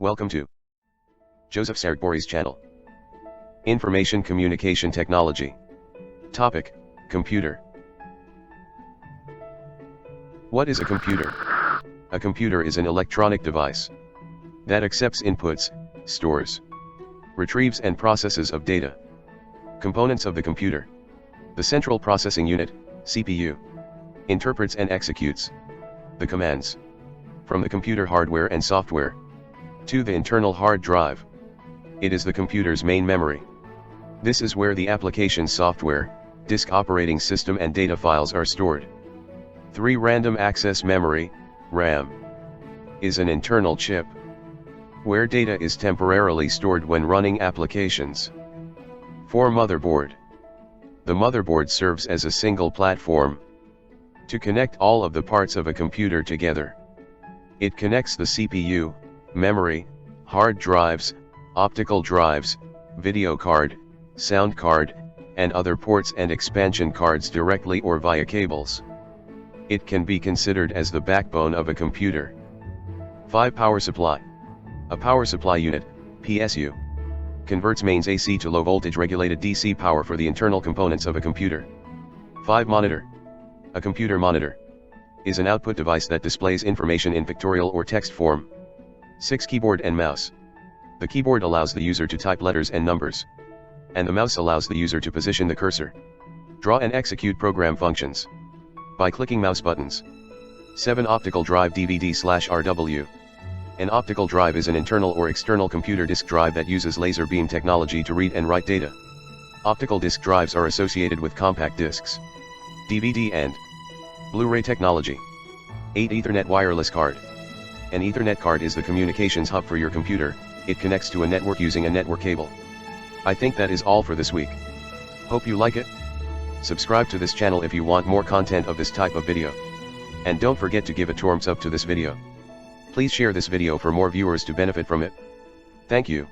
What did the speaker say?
Welcome to Sahr Gborie's channel. Information Communication Technology. Topic: Computer. What is a computer? A computer is an electronic device that accepts inputs, stores, retrieves and processes of data. Components of the computer: the central processing unit, CPU, interprets and executes the commands from the computer hardware and software to the internal hard drive. It is the computer's main memory. This is where the application software, disk operating system and data files are stored. 3. Random access memory, RAM, is an internal chip where data is temporarily stored when running applications. 4. Motherboard. The motherboard serves as a single platform to connect all of the parts of a computer together. It connects the CPU, memory, hard drives, optical drives, video card, sound card, and other ports and expansion cards directly or via cables. It can be considered as the backbone of a computer. 5. Power supply. A power supply unit, PSU, converts mains AC to low voltage regulated DC power for the internal components of a computer. 5. Monitor. A computer monitor is an output device that displays information in pictorial or text form. 6. Keyboard and mouse. The keyboard allows the user to type letters and numbers, and the mouse allows the user to position the cursor, draw and execute program functions by clicking mouse buttons. 7. Optical drive DVD/RW. An optical drive is an internal or external computer disk drive that uses laser beam technology to read and write data. Optical disk drives are associated with compact discs, DVD and Blu-ray technology. 8. Ethernet wireless card. An Ethernet card is the communications hub for your computer. It connects to a network using a network cable. I think that is all for this week. Hope you like it. Subscribe to this channel if you want more content of this type of video. And don't forget to give a thumbs up to this video. Please share this video for more viewers to benefit from it. Thank you.